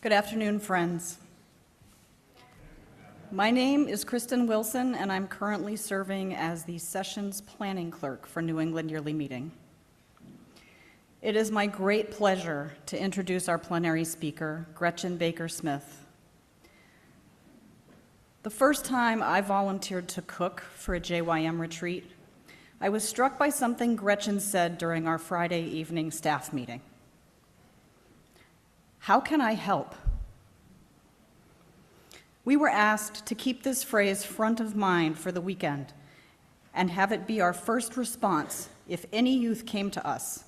Good afternoon, friends. My name is Kristen Wilson, and I'm currently serving as the Sessions Planning Clerk for New England Yearly Meeting. It is my great pleasure to introduce our plenary speaker, Gretchen Baker-Smith. The first time I volunteered to cook for a JYM retreat, I was struck by something Gretchen said during our Friday evening staff meeting. How can I help? We were asked to keep this phrase front of mind for the weekend and have it be our first response if any youth came to us,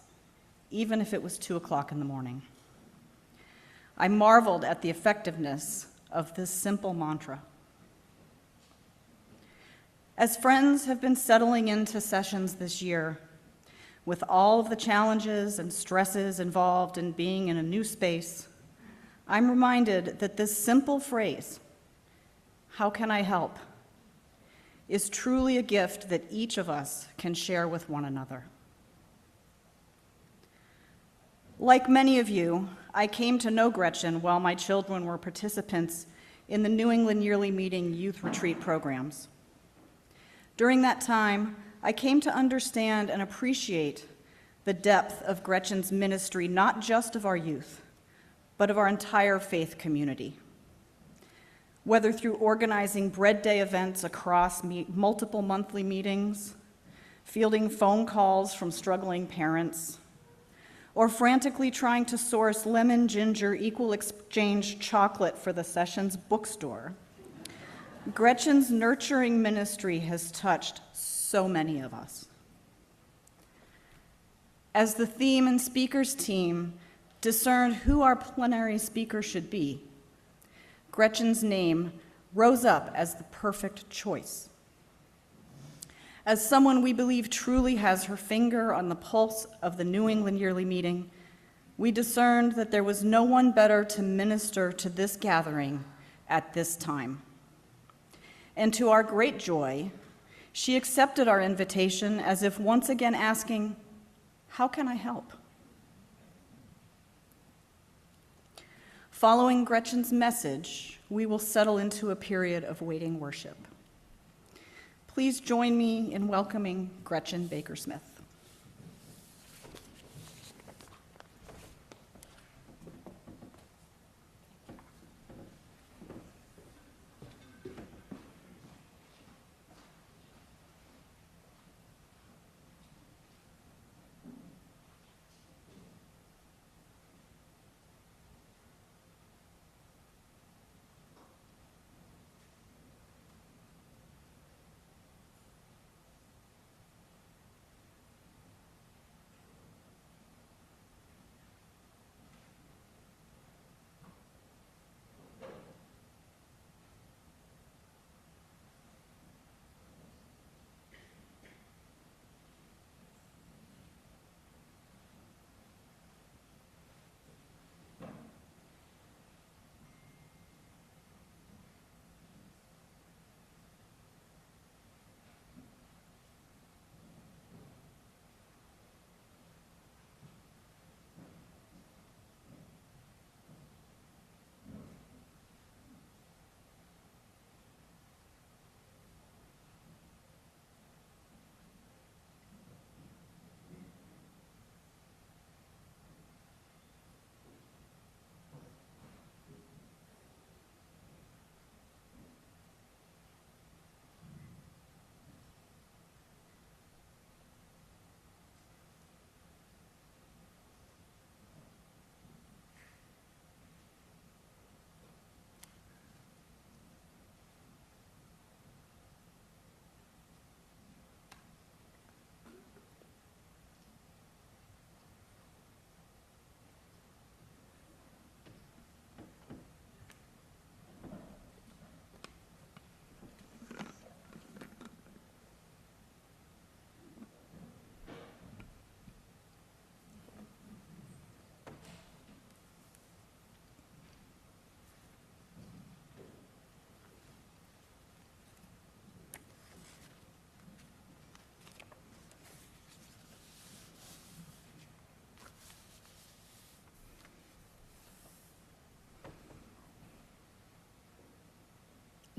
even if it was 2 o'clock in the morning. I marveled at the effectiveness of this simple mantra. As friends have been settling into sessions this year, with all of the challenges and stresses involved in being in a new space, I'm reminded that this simple phrase, "How can I help?" is truly a gift that each of us can share with one another. Like many of you, I came to know Gretchen while my children were participants in the New England Yearly Meeting youth retreat programs. During that time, I came to understand and appreciate the depth of Gretchen's ministry, not just of our youth, but of our entire faith community. Whether through organizing Bread Day events across multiple monthly meetings, fielding phone calls from struggling parents, or frantically trying to source lemon ginger equal exchange chocolate for the Sessions bookstore, Gretchen's nurturing ministry has touched so many of us. As the theme and speakers team discerned who our plenary speaker should be, Gretchen's name rose up as the perfect choice. As someone we believe truly has her finger on the pulse of the New England Yearly Meeting, we discerned that there was no one better to minister to this gathering at this time. And to our great joy, she accepted our invitation as if once again asking, "How can I help?" Following Gretchen's message, we will settle into a period of waiting worship. Please join me in welcoming Gretchen Baker-Smith.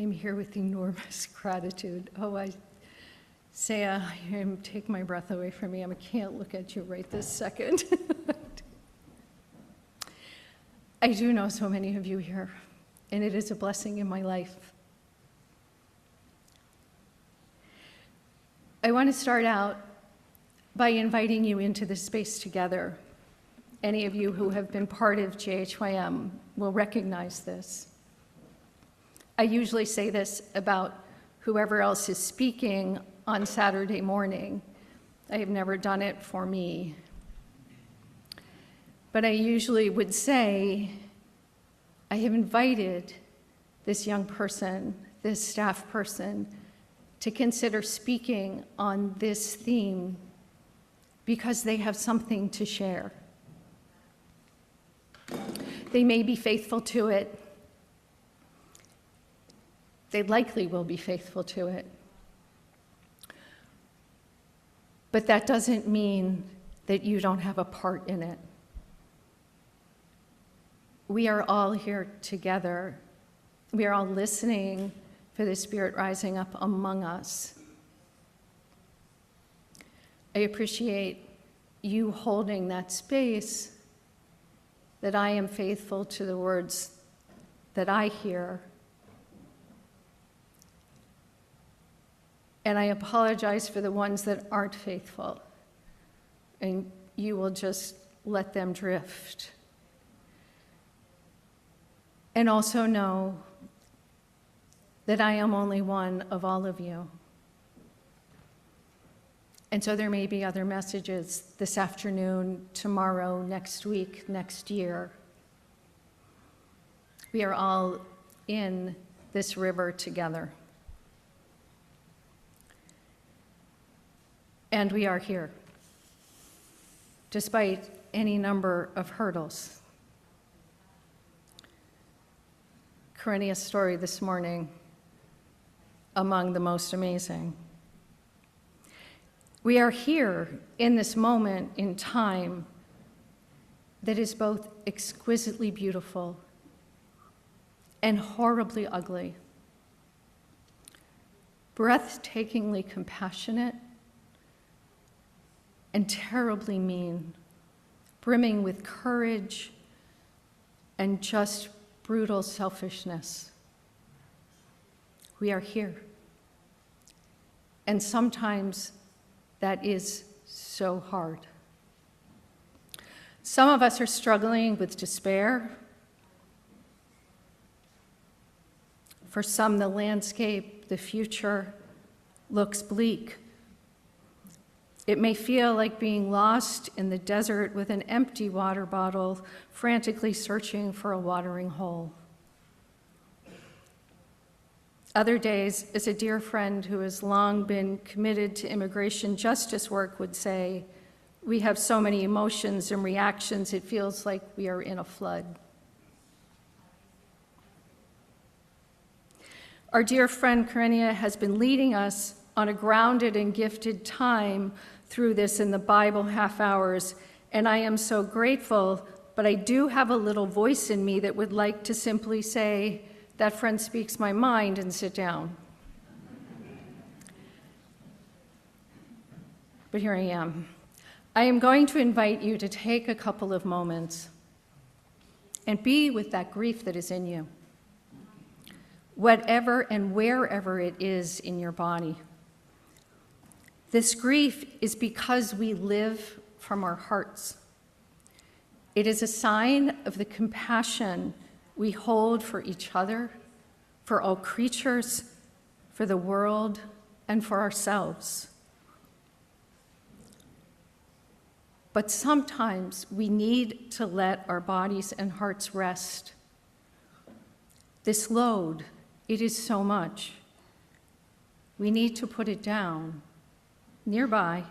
I'm here with enormous gratitude. Oh, Saya, take my breath away from me. I can't look at you right this second. I do know so many of you here, and it is a blessing in my life. I want to start out by inviting you into this space together. Any of you who have been part of JHYM will recognize this. I usually say this about whoever else is speaking on Saturday morning. I have never done it for me. But I usually would say, I have invited this young person, this staff person, to consider speaking on this theme because they have something to share. They may be faithful to it. They likely will be faithful to it. But that doesn't mean that you don't have a part in it. We are all here together. We are all listening for the Spirit rising up among us. I appreciate you holding that space, that I am faithful to the words that I hear. And I apologize for the ones that aren't faithful, and you will just let them drift. And also know that I am only one of all of you. And so there may be other messages this afternoon, tomorrow, next week, next year. We are all in this river together. And we are here, despite any number of hurdles. Karenia's story this morning, among the most amazing. We are here in this moment in time that is both exquisitely beautiful and horribly ugly, breathtakingly compassionate and terribly mean, brimming with courage and just brutal selfishness. We are here. And sometimes that is so hard. Some of us are struggling with despair. For some, the landscape, the future looks bleak. It may feel like being lost in the desert with an empty water bottle, frantically searching for a watering hole. Other days, as a dear friend who has long been committed to immigration justice work would say, we have so many emotions and reactions, it feels like we are in a flood. Our dear friend Karenia has been leading us on a grounded and gifted time through this in the Bible half hours, and I am so grateful, but I do have a little voice in me that would like to simply say, that friend speaks my mind, and sit down. But here I am. I am going to invite you to take a couple of moments and be with that grief that is in you, whatever and wherever it is in your body. This grief is because we live from our hearts. It is a sign of the compassion we hold for each other, for all creatures, for the world, and for ourselves. But sometimes we need to let our bodies and hearts rest. This load, it is so much. We need to put it down nearby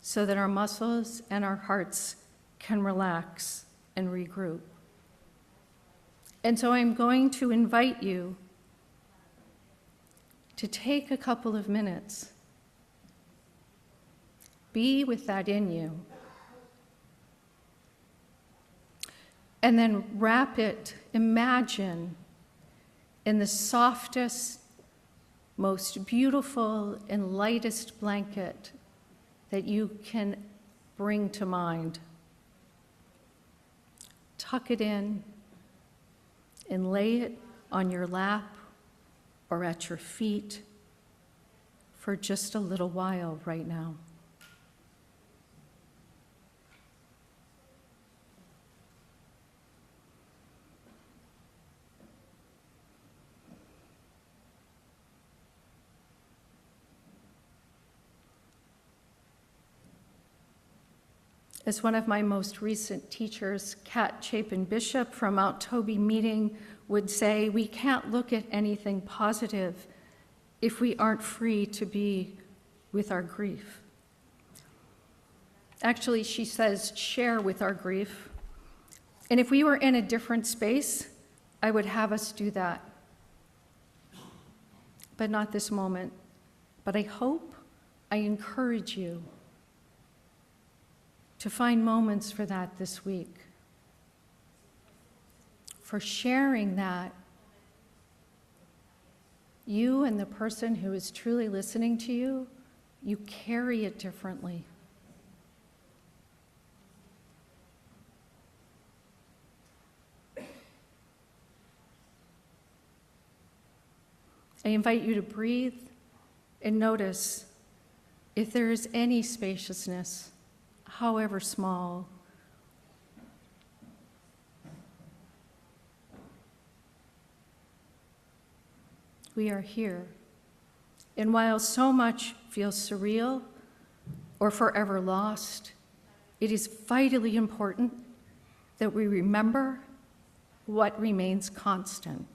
so that our muscles and our hearts can relax and regroup. And so I'm going to invite you to take a couple of minutes. Be with that in you. And then wrap it, imagine in the softest, most beautiful and lightest blanket that you can bring to mind. Tuck it in and lay it on your lap or at your feet for just a little while right now. As one of my most recent teachers, Kat Chapin Bishop from Mount Toby Meeting, would say, we can't look at anything positive if we aren't free to be with our grief. Actually, she says, share with our grief. And if we were in a different space, I would have us do that. But not this moment. But I encourage you to find moments for that this week, for sharing that you and the person who is truly listening to you, you carry it differently. I invite you to breathe and notice if there is any spaciousness, however small. We are here. And while so much feels surreal or forever lost, it is vitally important that we remember what remains constant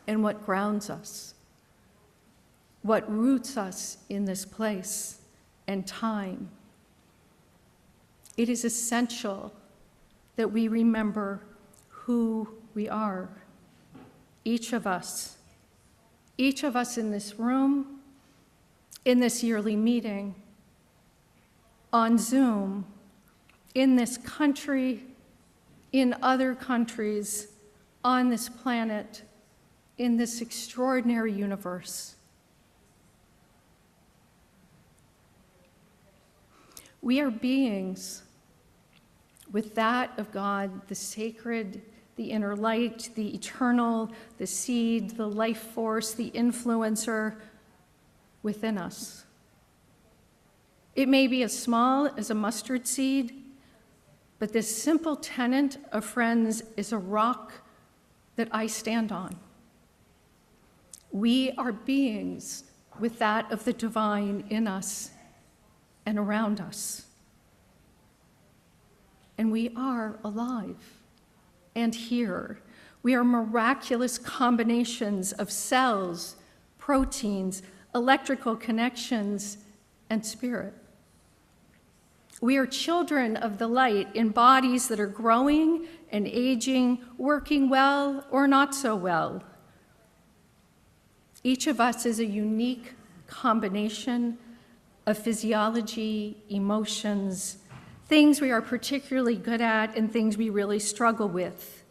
and what grounds us, what roots us in this place and time. It is essential that we remember who we are, each of us in this room, in this yearly meeting, on Zoom, in this country, in other countries, on this planet, in this extraordinary universe. We are beings with that of God, the sacred, the inner light, the eternal, the seed, the life force, the influencer within us. It may be as small as a mustard seed, but this simple tenet of Friends is a rock that I stand on. We are beings with that of the divine in us and around us. And we are alive and here. We are miraculous combinations of cells, proteins, electrical connections, and spirit. We are children of the light in bodies that are growing and aging, working well or not so well. Each of us is a unique combination of physiology, emotions, things we are particularly good at, and things we really struggle with.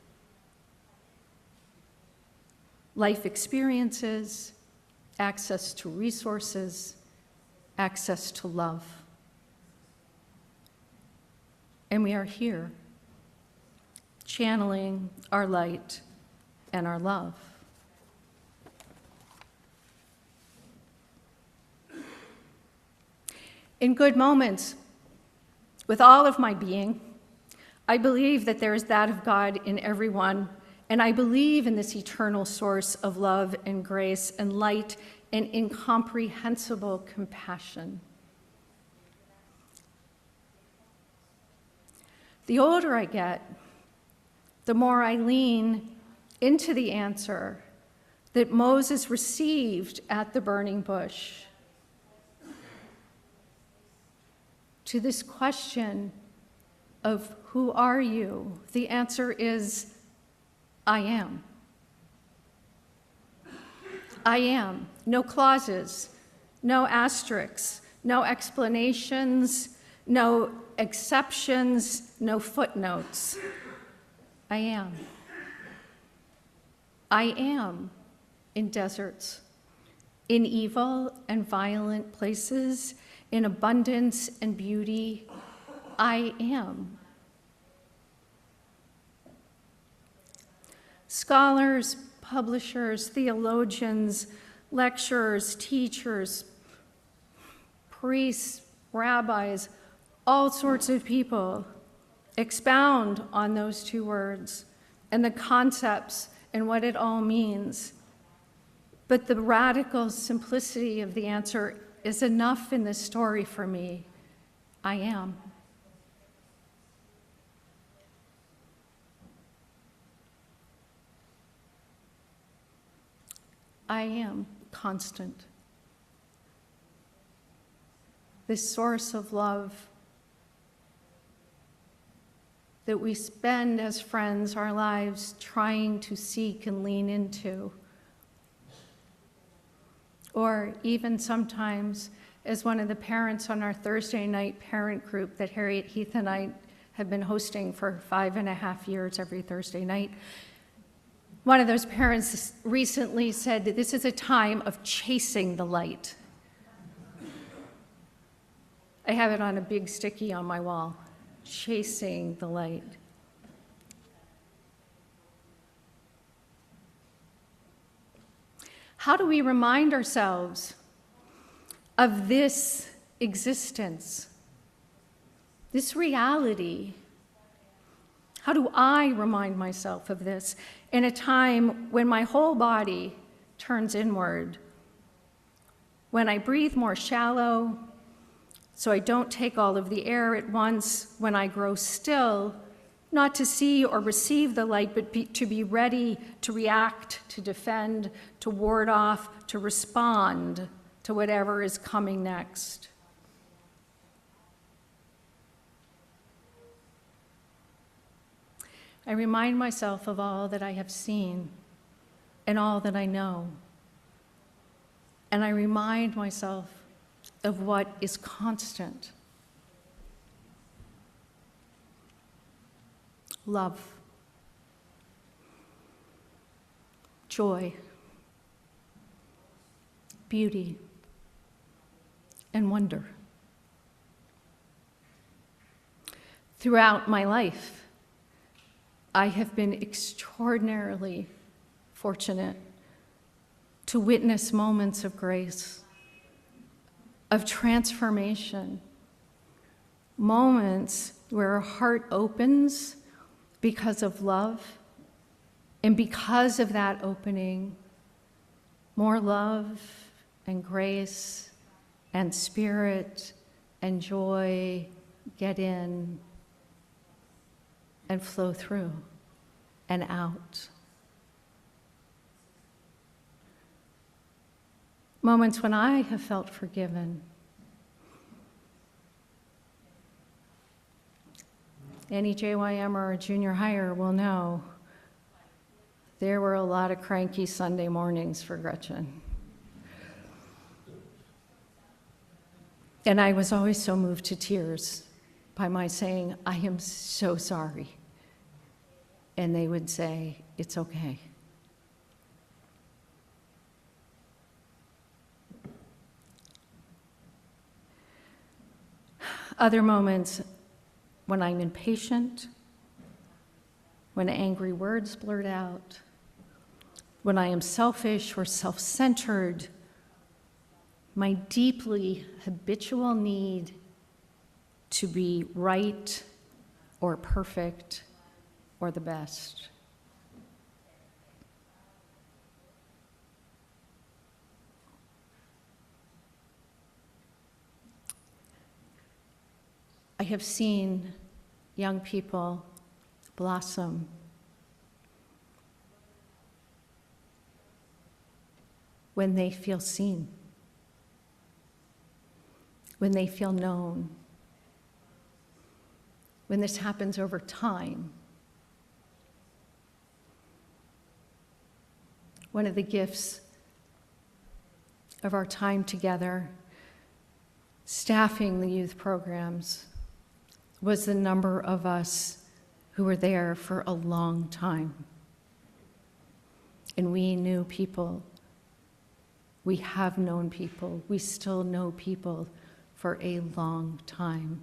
Life experiences, access to resources, access to love. And we are here, channeling our light and our love. In good moments, with all of my being, I believe that there is that of God in everyone, and I believe in this eternal source of love and grace and light and incomprehensible compassion. The older I get, the more I lean into the answer that Moses received at the burning bush. To this question of who are you, the answer is, I am. I am. No clauses, no asterisks, no explanations, no exceptions, no footnotes. I am. I am in deserts, in evil and violent places, in abundance and beauty. I am. Scholars, publishers, theologians, lecturers, teachers, priests, rabbis, all sorts of people expound on those two words and the concepts and what it all means. But the radical simplicity of the answer is enough in this story for me. I am. I am constant. This source of love that we spend as friends our lives trying to seek and lean into. Or even sometimes, as one of the parents on our Thursday night parent group that Harriet Heath and I have been hosting for 5.5 years every Thursday night, one of those parents recently said that this is a time of chasing the light. I have it on a big sticky on my wall, chasing the light. How do we remind ourselves of this existence, this reality? How do I remind myself of this in a time when my whole body turns inward, when I breathe more shallow, so I don't take all of the air at once, when I grow still, not to see or receive the light, but to be ready to react, to defend, to ward off, to respond to whatever is coming next? I remind myself of all that I have seen and all that I know. And I remind myself of what is constant. Love, joy, beauty, and wonder. Throughout my life, I have been extraordinarily fortunate to witness moments of grace, of transformation, moments where a heart opens because of love, and because of that opening, more love and grace and spirit and joy get in and flow through and out. Moments when I have felt forgiven. Any JYM or a junior higher will know there were a lot of cranky Sunday mornings for Gretchen. And I was always so moved to tears by my saying, I am so sorry. And they would say, it's okay. Other moments when I'm impatient, when angry words blurt out, when I am selfish or self-centered, my deeply habitual need to be right or perfect or the best. I have seen young people blossom when they feel seen, when they feel known, when this happens over time. One of the gifts of our time together, staffing the youth programs, was the number of us who were there for a long time. and we knew people. We have known people. We still know people for a long time.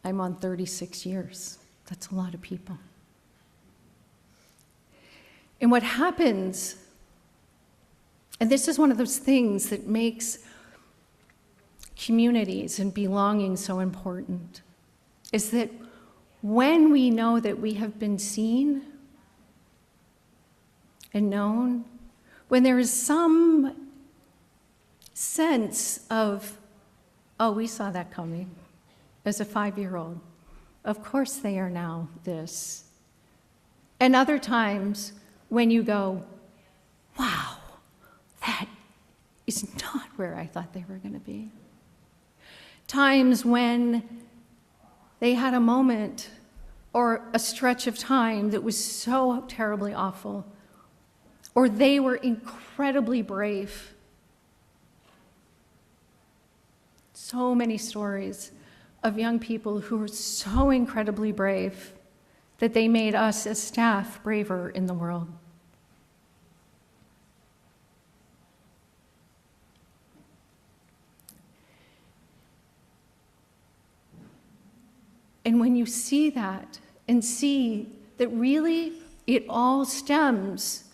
I'm on 36 years. That's a lot of people. And what happens, and this is one of those things that makes communities and belonging so important, is that when we know that we have been seen and known, when there is some sense of, oh, we saw that coming as a 5-year-old. Of course they are now this. And other times when you go, wow, that is not where I thought they were going to be. Times when they had a moment or a stretch of time that was so terribly awful, or they were incredibly brave. So many stories of young people who were so incredibly brave that they made us as staff braver in the world. And when you see that and see that really it all stems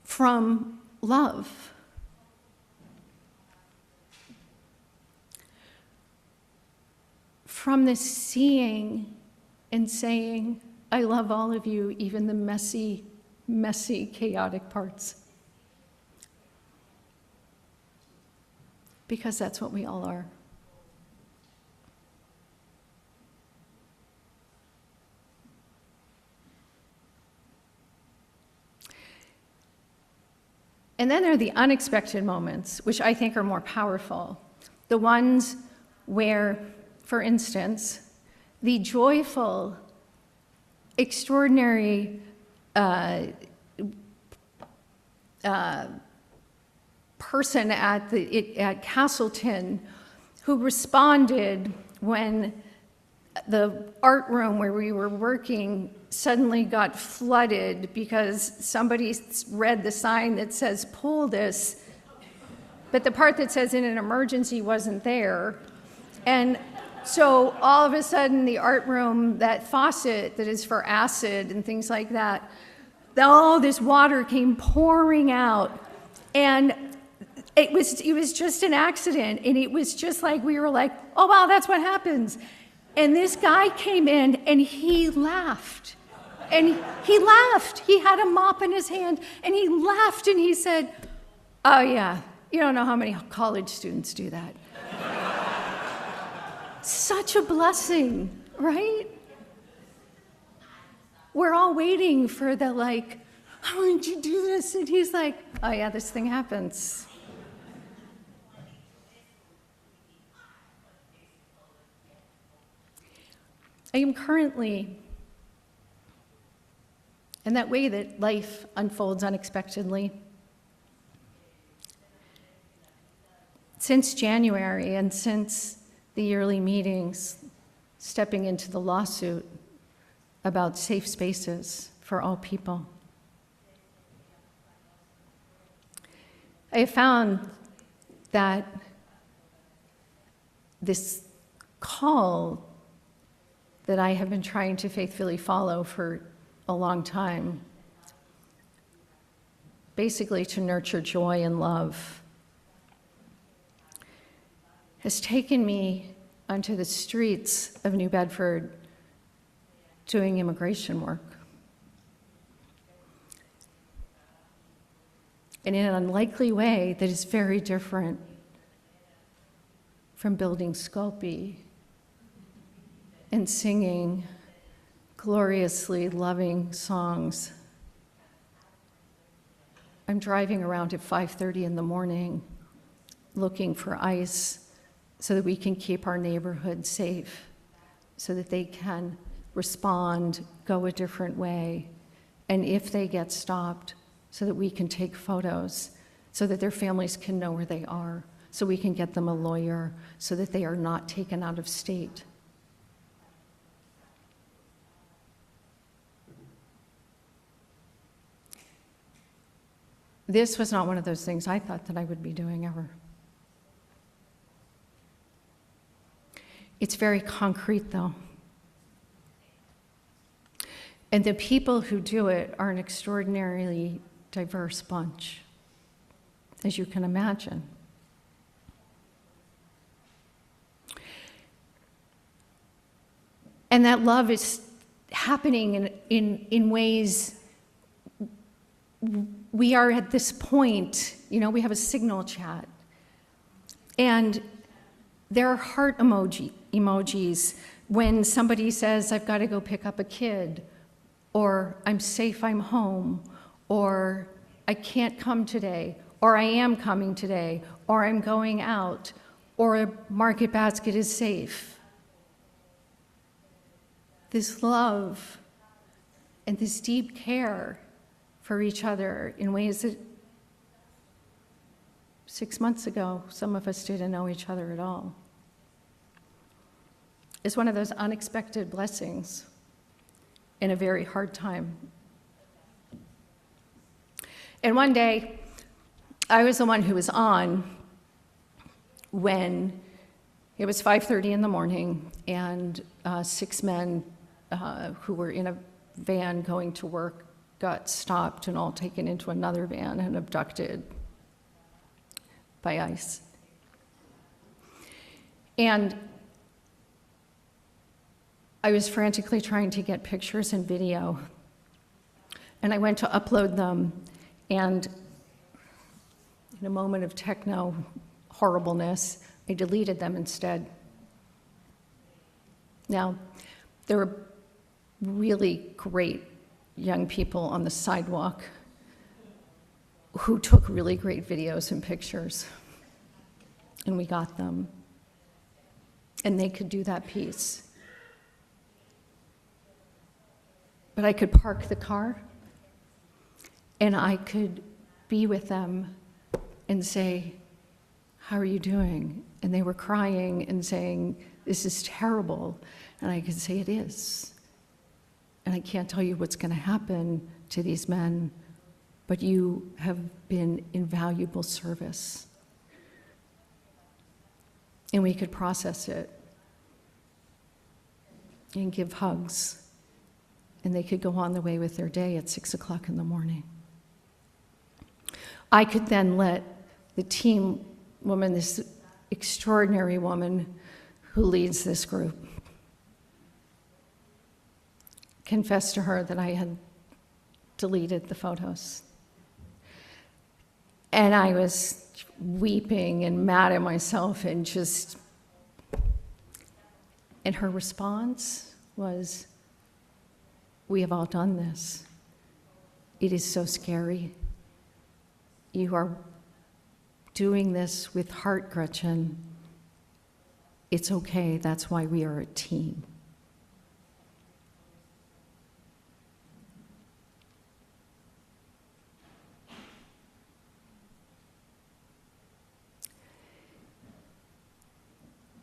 from love, from this seeing and saying, I love all of you, even the messy, messy, chaotic parts. Because that's what we all are. And then there are the unexpected moments, which I think are more powerful. The ones where, for instance, the joyful, extraordinary person at Castleton who responded when the art room where we were working suddenly got flooded because somebody read the sign that says, pull this, but the part that says in an emergency wasn't there. And so all of a sudden the art room, that faucet that is for acid and things like that, all this water came pouring out. And it was just an accident. And it was just like, we were like, oh wow, that's what happens. And this guy came in and he laughed. And he laughed. He had a mop in his hand and he laughed and he said, oh yeah, you don't know how many college students do that. Such a blessing, right? We're all waiting for the like, how did you do this? And he's like, oh yeah, this thing happens. I am currently, in that way that life unfolds unexpectedly, since January and since the yearly meetings, stepping into the lawsuit about safe spaces for all people. I have found that this call that I have been trying to faithfully follow for a long time, basically to nurture joy and love, has taken me onto the streets of New Bedford doing immigration work. And in an unlikely way that is very different from building Sculpey and singing gloriously loving songs. I'm driving around at 5:30 in the morning looking for ICE so that we can keep our neighborhood safe, so that they can respond, go a different way, and if they get stopped, so that we can take photos, so that their families can know where they are, so we can get them a lawyer, so that they are not taken out of state. This was not one of those things I thought that I would be doing ever. It's very concrete, though. And the people who do it are an extraordinarily diverse bunch, as you can imagine. And that love is happening in ways. We are at this point, we have a signal chat. And there are heart emojis when somebody says, I've got to go pick up a kid, or I'm safe, I'm home, or I can't come today, or I am coming today, or I'm going out, or a market basket is safe. This love and this deep care for each other in ways that 6 months ago, some of us didn't know each other at all. It's one of those unexpected blessings in a very hard time. And one day, I was the one who was on when it was 5:30 in the morning, and 6 men who were in a van going to work got stopped and all taken into another van and abducted by ICE. And I was frantically trying to get pictures and video, and I went to upload them, and in a moment of techno horribleness, I deleted them instead. Now, there were really great young people on the sidewalk who took really great videos and pictures, and we got them, and they could do that piece. But I could park the car, and I could be with them and say, how are you doing? And they were crying and saying, this is terrible. And I could say, it is. And I can't tell you what's going to happen to these men, but you have been invaluable service. And we could process it and give hugs, and they could go on their way with their day at 6 o'clock in the morning. I could then let the team woman, this extraordinary woman who leads this group, confess to her that I had deleted the photos. And I was weeping and mad at myself and her response was, we have all done this. It is so scary. You are doing this with heart, Gretchen. It's okay, that's why we are a team.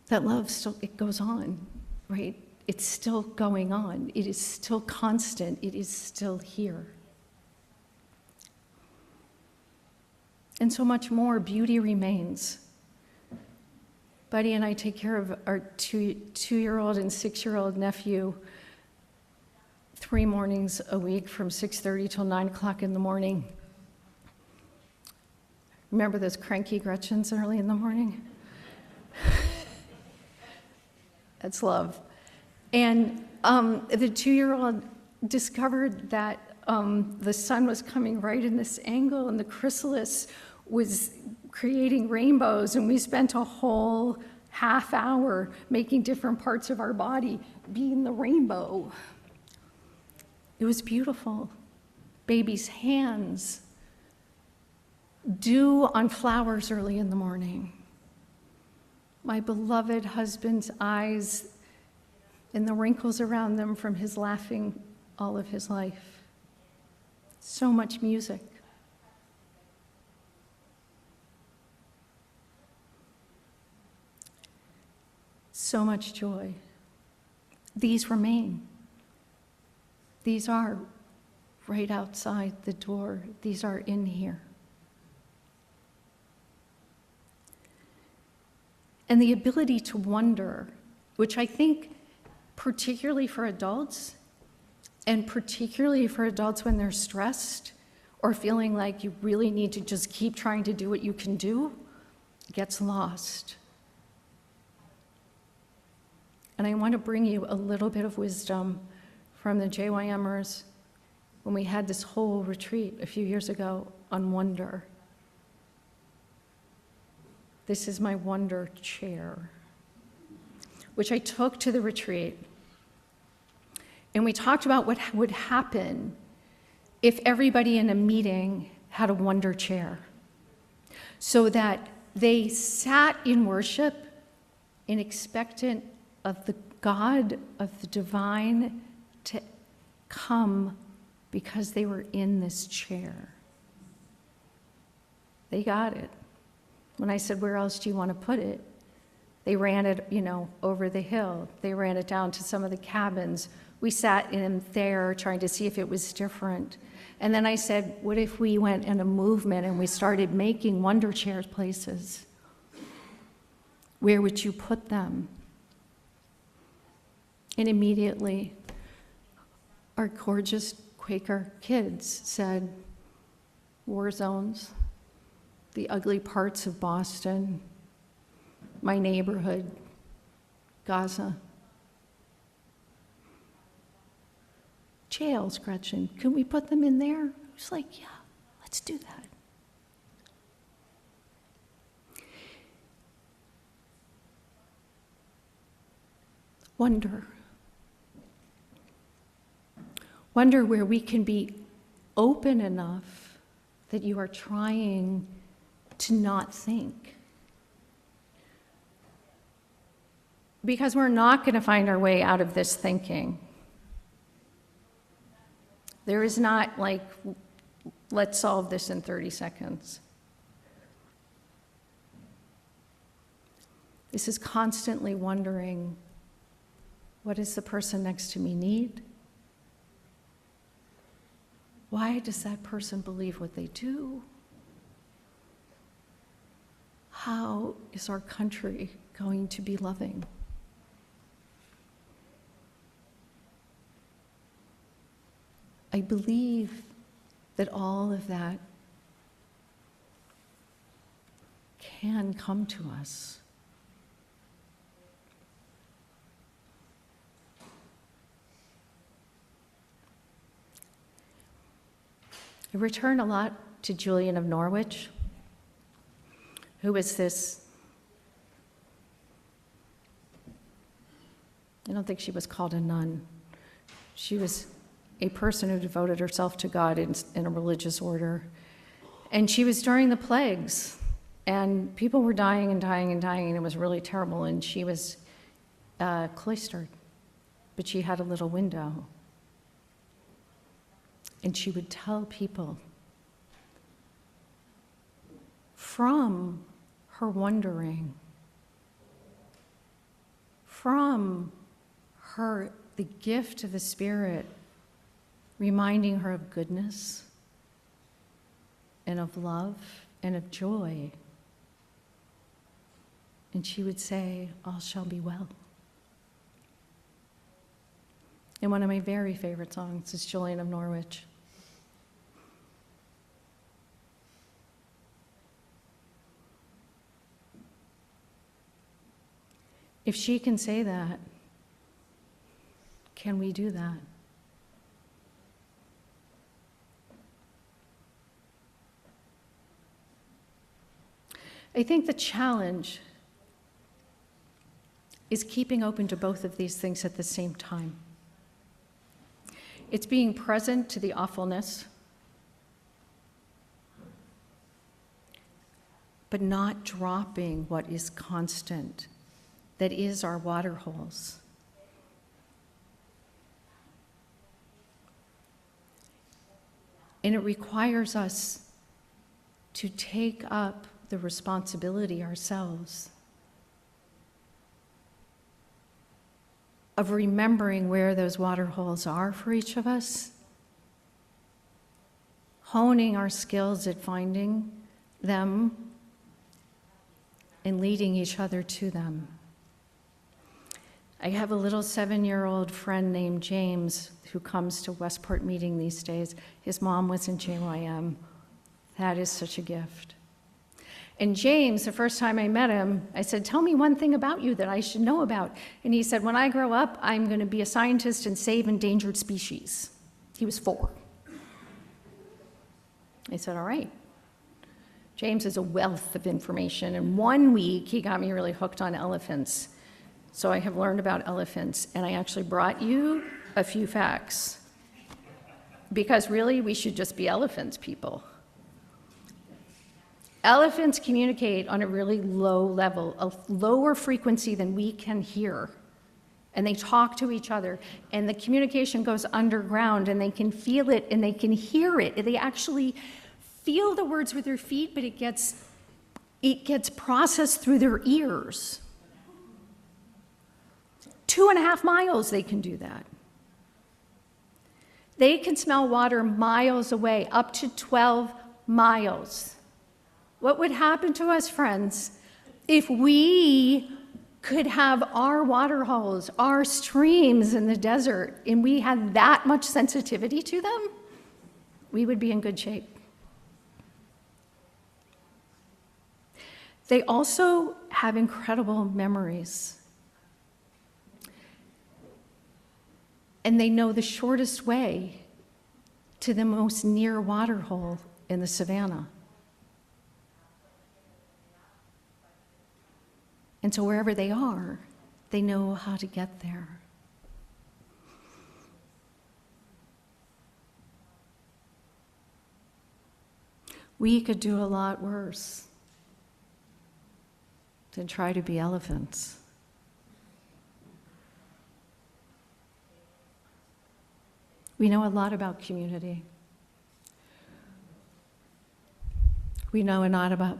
That love still, it goes on, right? It's still going on. It is still constant. It is still here. And so much more beauty remains. Buddy and I take care of our two-year-old and 6-year-old nephew 3 mornings a week from 6:30 till 9 o'clock in the morning. Remember those cranky Gretchens early in the morning? That's love. And the 2-year-old discovered that the sun was coming right in this angle, and the chrysalis was creating rainbows, and we spent a whole half hour making different parts of our body being the rainbow. It was beautiful. Baby's hands, dew on flowers early in the morning. My beloved husband's eyes and the wrinkles around them from his laughing all of his life. So much music. So much joy. These remain. These are right outside the door. These are in here. and the ability to wonder, which I think particularly for adults, and particularly for adults when they're stressed or feeling like you really need to just keep trying to do what you can do, gets lost. And I want to bring you a little bit of wisdom from the JYMers when we had this whole retreat a few years ago on wonder. This is my wonder chair, which I took to the retreat. And we talked about what would happen if everybody in a meeting had a wonder chair, so that they sat in worship and expectant of the God, of the divine, to come because they were in this chair. They got it. When I said, where else do you want to put it? They ran it, over the hill. They ran it down to some of the cabins. We sat in there trying to see if it was different. And then I said, what if we went in a movement and we started making wonder chair places? Where would you put them? And immediately, our gorgeous Quaker kids said, war zones, the ugly parts of Boston, my neighborhood, Gaza. Jails, Gretchen, can we put them in there? I was like, yeah, let's do that. Wonder. Wonder where we can be open enough that you are trying to not think. Because we're not going to find our way out of this thinking. There is not like, let's solve this in 30 seconds. This is constantly wondering, what does the person next to me need? Why does that person believe what they do? How is our country going to be loving? I believe that all of that can come to us. I return a lot to Julian of Norwich, who was this, I don't think she was called a nun. She was a person who devoted herself to God in a religious order. And she was during the plagues, and people were dying and dying and dying, and it was really terrible, and she was cloistered, but she had a little window. And she would tell people from her wondering, from her, the gift of the Spirit, reminding her of goodness and of love and of joy. And she would say, all shall be well. And one of my very favorite songs is Julian of Norwich. If she can say that, can we do that? I think the challenge is keeping open to both of these things at the same time. It's being present to the awfulness, but not dropping what is constant, that is our water holes. And it requires us to take up the responsibility ourselves of remembering where those water holes are for each of us, honing our skills at finding them, and leading each other to them. I have a little 7-year-old friend named James who comes to Westport meeting these days. His mom was in JYM. That is such a gift. And James, the first time I met him, I said, "Tell me one thing about you that I should know about." And he said, "When I grow up, I'm going to be a scientist and save endangered species." He was 4. I said, "All right." James is a wealth of information. In 1 week, he got me really hooked on elephants. So I have learned about elephants, and I actually brought you a few facts. Because really, we should just be elephants, people. Elephants communicate on a really low level, a lower frequency than we can hear. And they talk to each other, and the communication goes underground, and they can feel it, and they can hear it. They actually feel the words with their feet, but it gets processed through their ears. 2.5 miles they can do that. They can smell water miles away, up to 12 miles. What would happen to us, friends, if we could have our water holes, our streams in the desert, and we had that much sensitivity to them? We would be in good shape. They also have incredible memories. And they know the shortest way to the most near water hole in the savannah. And so wherever they are, they know how to get there. We could do a lot worse than try to be elephants. We know a lot about community. We know a lot about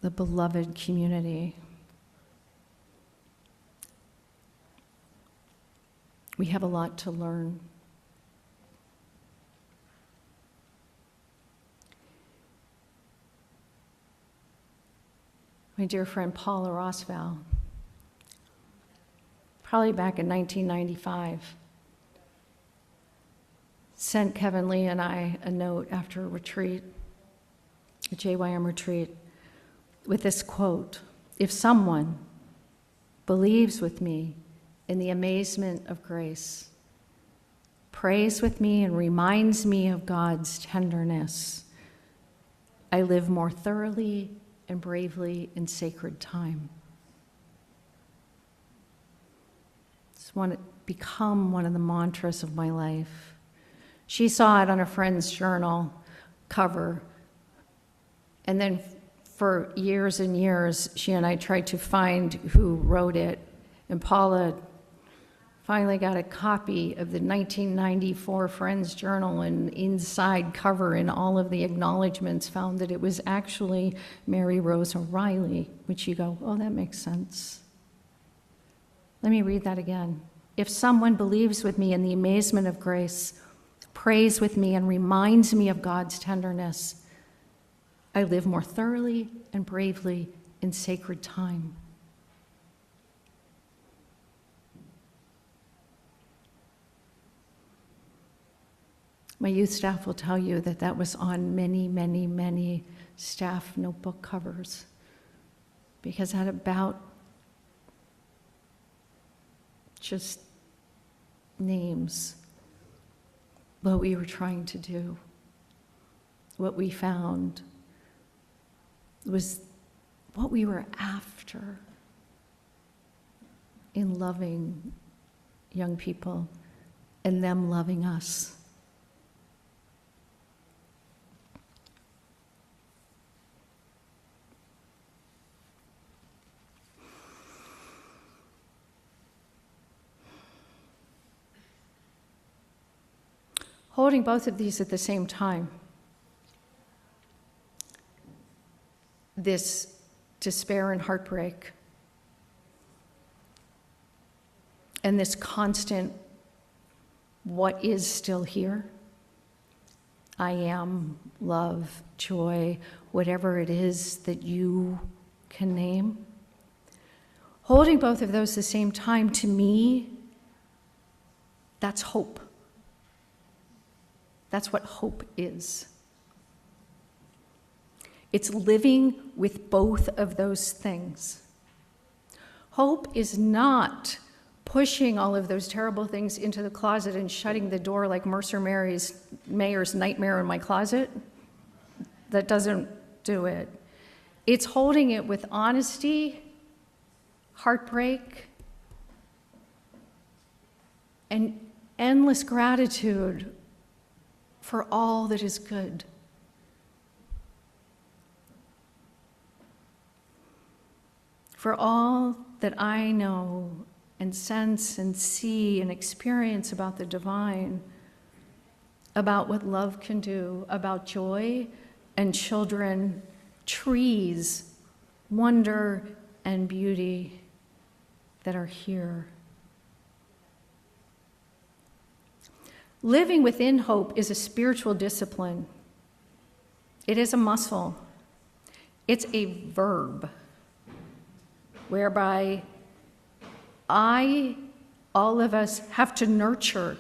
the beloved community. We have a lot to learn. My dear friend Paula Rossval, probably back in 1995, sent Kevin Lee and I a note after a retreat, a JYM retreat, with this quote: "If someone believes with me in the amazement of grace, prays with me and reminds me of God's tenderness, I live more thoroughly and bravely in sacred time." It's become one of the mantras of my life. She saw it on a friend's journal cover, and then for years and years, she and I tried to find who wrote it, and Paula finally got a copy of the 1994 Friends Journal, and inside cover in all of the acknowledgments found that it was actually Mary Rose O'Reilly, which you go, "Oh, that makes sense." Let me read that again. "If someone believes with me in the amazement of grace, prays with me and reminds me of God's tenderness, I live more thoroughly and bravely in sacred time." My youth staff will tell you that that was on many, many, many staff notebook covers, because that about just names what we were trying to do. What we found was what we were after in loving young people and them loving us. Holding both of these at the same time, this despair and heartbreak, and this constant, what is still here? I am, love, joy, whatever it is that you can name. Holding both of those at the same time, to me, that's hope. That's what hope is. It's living with both of those things. Hope is not pushing all of those terrible things into the closet and shutting the door like Mercer Mayor's nightmare in my closet. That doesn't do it. It's holding it with honesty, heartbreak, and endless gratitude for all that is good. For all that I know and sense and see and experience about the divine, about what love can do, about joy and children, trees, wonder and beauty that are here. Living within hope is a spiritual discipline. It is a muscle. It's a verb whereby all of us have to nurture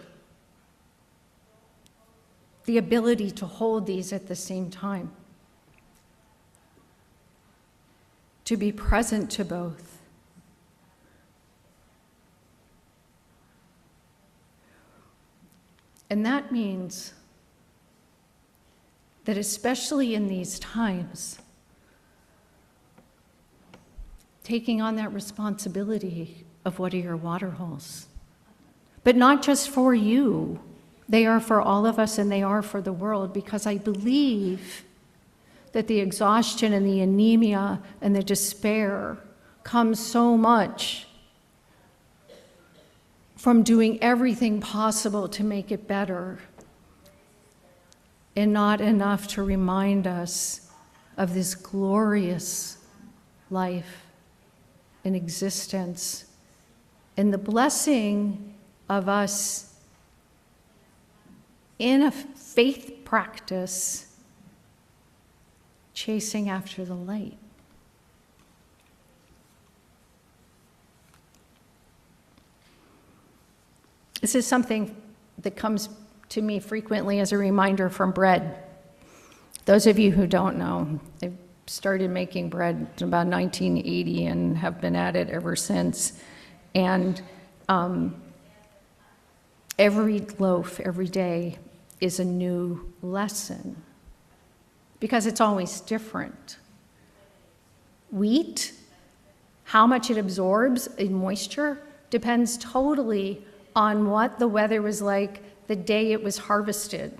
the ability to hold these at the same time, to be present to both. And that means that especially in these times, taking on that responsibility of what are your water holes. But not just for you. They are for all of us and they are for the world, because I believe that the exhaustion and the anemia and the despair comes so much from doing everything possible to make it better, and not enough to remind us of this glorious life and existence and the blessing of us in a faith practice chasing after the light. This is something that comes to me frequently as a reminder from bread. Those of you who don't know, I started making bread in about 1980 and have been at it ever since. And every loaf, every day, is a new lesson, because it's always different. Wheat, how much it absorbs in moisture, depends totally on what the weather was like the day it was harvested,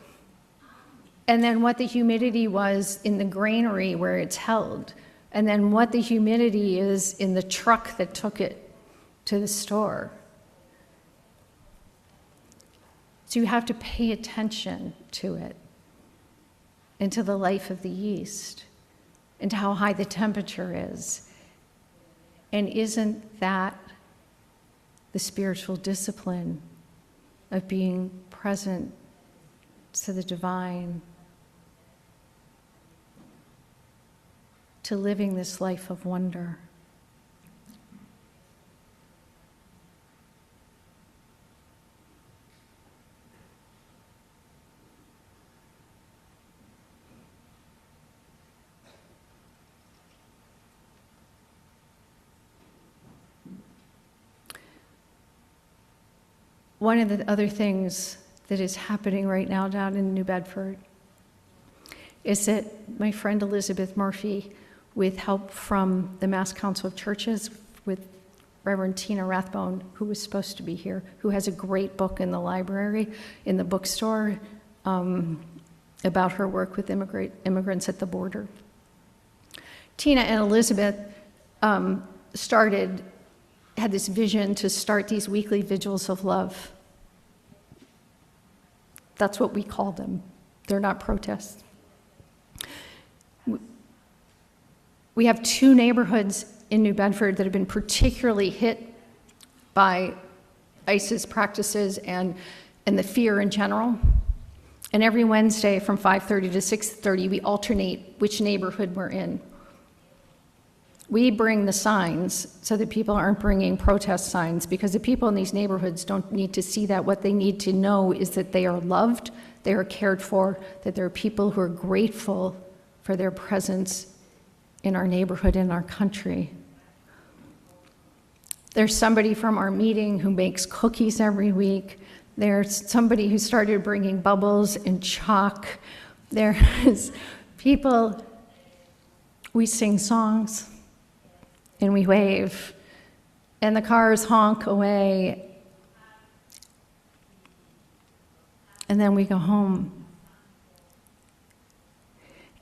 and then what the humidity was in the granary where it's held, and then what the humidity is in the truck that took it to the store. So you have to pay attention to it, and to the life of the yeast, and to how high the temperature is. And isn't that the spiritual discipline of being present to the divine, to living this life of wonder? One of the other things that is happening right now down in New Bedford is that my friend Elizabeth Murphy, with help from the Mass Council of Churches, with Reverend Tina Rathbone, who was supposed to be here, who has a great book in the library, in the bookstore, about her work with immigrants at the border. Tina and Elizabeth had this vision to start these weekly vigils of love. That's what we call them. They're not protests. We have 2 neighborhoods in New Bedford that have been particularly hit by ISIS practices and the fear in general. And every Wednesday from 5:30 to 6:30, we alternate which neighborhood we're in. We bring the signs so that people aren't bringing protest signs, because the people in these neighborhoods don't need to see that. What they need to know is that they are loved, they are cared for, that there are people who are grateful for their presence in our neighborhood, in our country. There's somebody from our meeting who makes cookies every week. There's somebody who started bringing bubbles and chalk. There's people, we sing songs and we wave, and the cars honk away, and then we go home.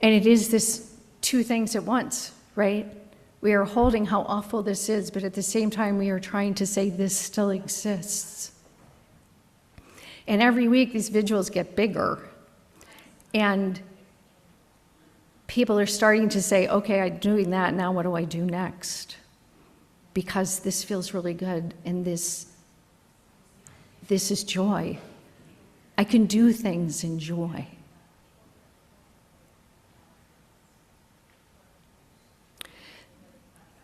And it is this two things at once, right? We are holding how awful this is, but at the same time, we are trying to say this still exists. And every week, these vigils get bigger. And people are starting to say, okay, I'm doing that, now what do I do next? Because this feels really good, and this is joy. I can do things in joy.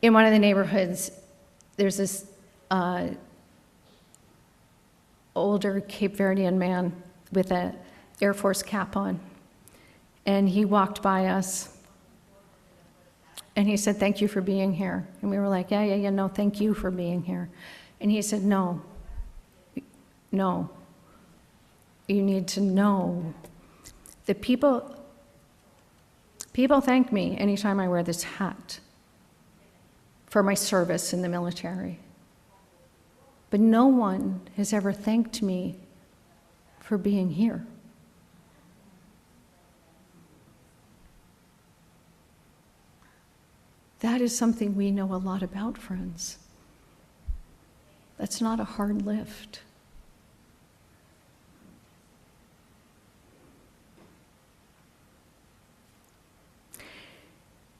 In one of the neighborhoods, there's this older Cape Verdean man with an Air Force cap on. And he walked by us, and he said, "Thank you for being here." And we were like, yeah, no, thank you for being here. And he said, no, you need to know that people thank me anytime I wear this hat for my service in the military. But no one has ever thanked me for being here. That is something we know a lot about, friends. That's not a hard lift.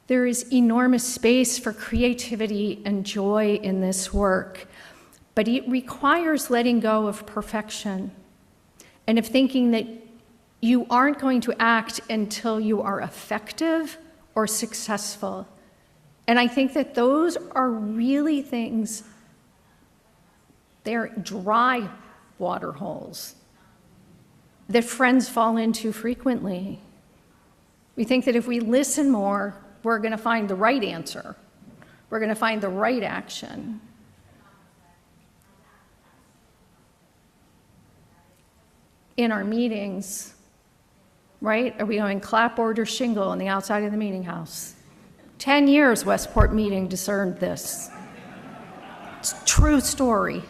There is enormous space for creativity and joy in this work, but it requires letting go of perfection and of thinking that you aren't going to act until you are effective or successful. And I think that those are really things, they're dry water holes that friends fall into frequently. We think that if we listen more, we're going to find the right answer. We're going to find the right action. In our meetings, right? Are we going clapboard or shingle on the outside of the meeting house? 10 years Westport meeting discerned this. It's a true story.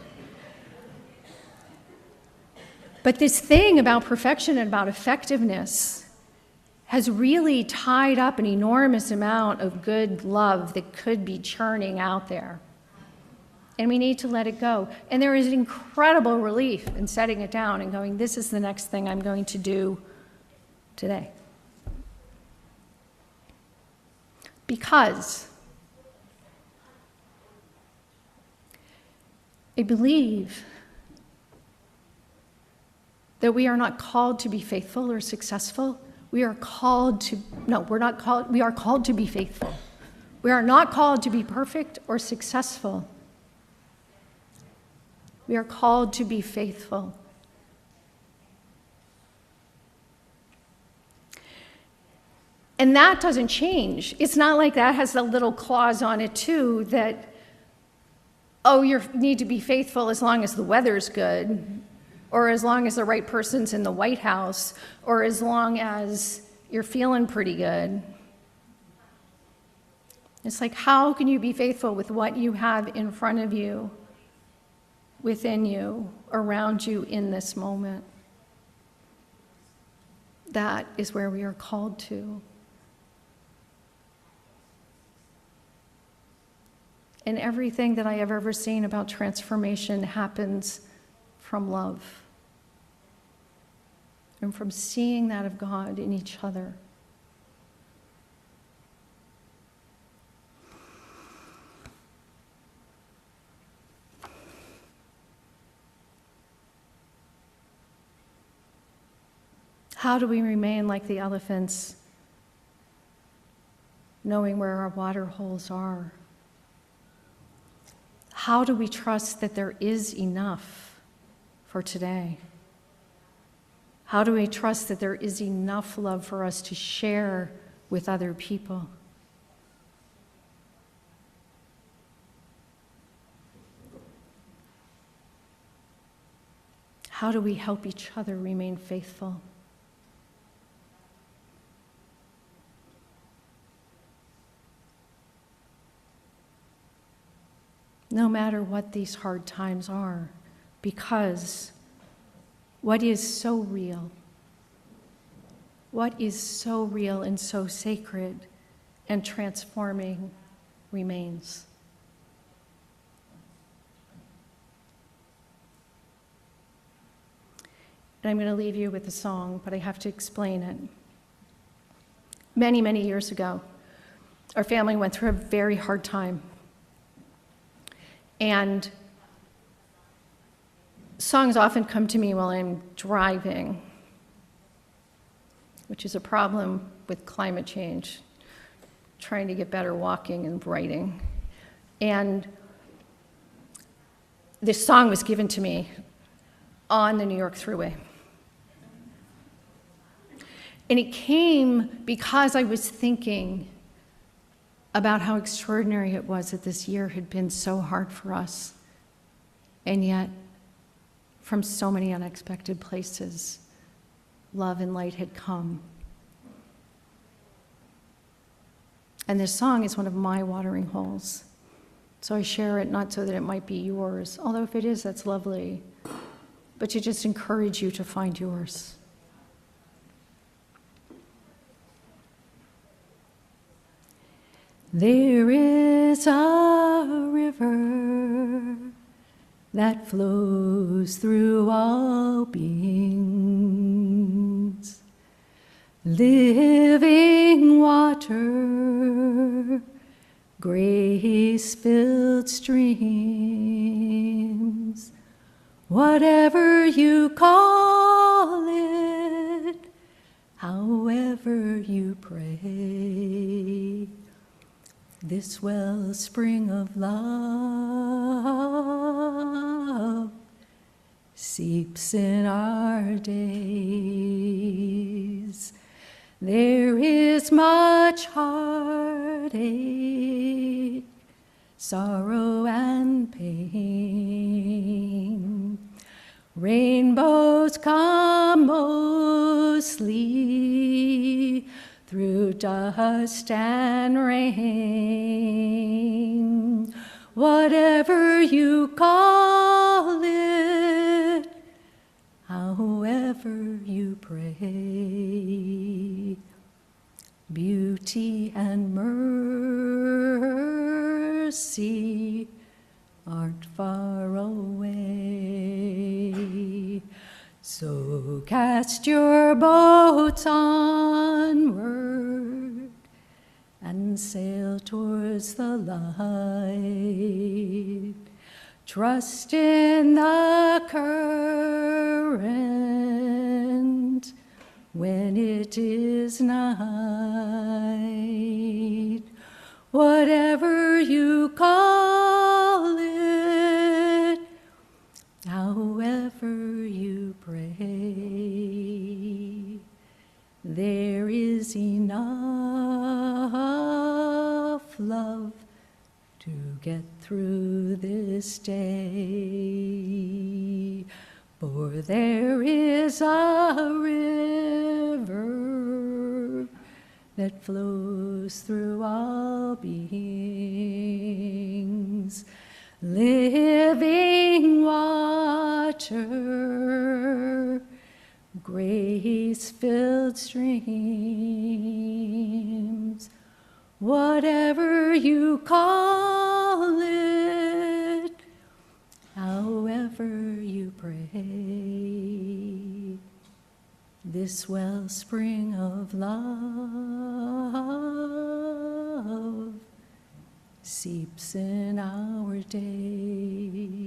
But this thing about perfection and about effectiveness has really tied up an enormous amount of good love that could be churning out there. And we need to let it go. And there is incredible relief in setting it down and going, this is the next thing I'm going to do today. Because I believe that we are not called to be faithful or successful. We are called to, no, we're not called, we are called to be faithful. We are not called to be perfect or successful. We are called to be faithful. And that doesn't change. It's not like that has a little clause on it too that, oh, you need to be faithful as long as the weather's good, or as long as the right person's in the White House, or as long as you're feeling pretty good. It's like, how can you be faithful with what you have in front of you, within you, around you in this moment? That is where we are called to. And everything that I have ever seen about transformation happens from love and from seeing that of God in each other. How do we remain like the elephants, knowing where our water holes are? How do we trust that there is enough for today? How do we trust that there is enough love for us to share with other people? How do we help each other remain faithful? No matter what these hard times are, because what is so real and so sacred and transforming remains. And I'm going to leave you with a song, but I have to explain it. Many, many years ago, our family went through a very hard time. And songs often come to me while I'm driving, which is a problem with climate change, trying to get better walking and writing. And this song was given to me on the New York Thruway. And it came because I was thinking about how extraordinary it was that this year had been so hard for us, and yet, from so many unexpected places, love and light had come. And this song is one of my watering holes. So I share it not so that it might be yours, although if it is, that's lovely, but to just encourage you to find yours. There is a river that flows through all beings, living water, grace-filled streams, whatever you call it, however you pray. This wellspring of love seeps in our days. There is much heartache, sorrow and pain. Rainbows come mostly through dust and rain. Whatever you call it, however you pray, beauty and mercy aren't far away. So cast your boats onward and sail towards the light. Trust in the current when it is night. Whatever you call it, however you pray, there is enough love to get through this day. For there is a river that flows through all beings, living water, grace-filled streams, whatever you call it, however you pray. This wellspring of love seeps in our days.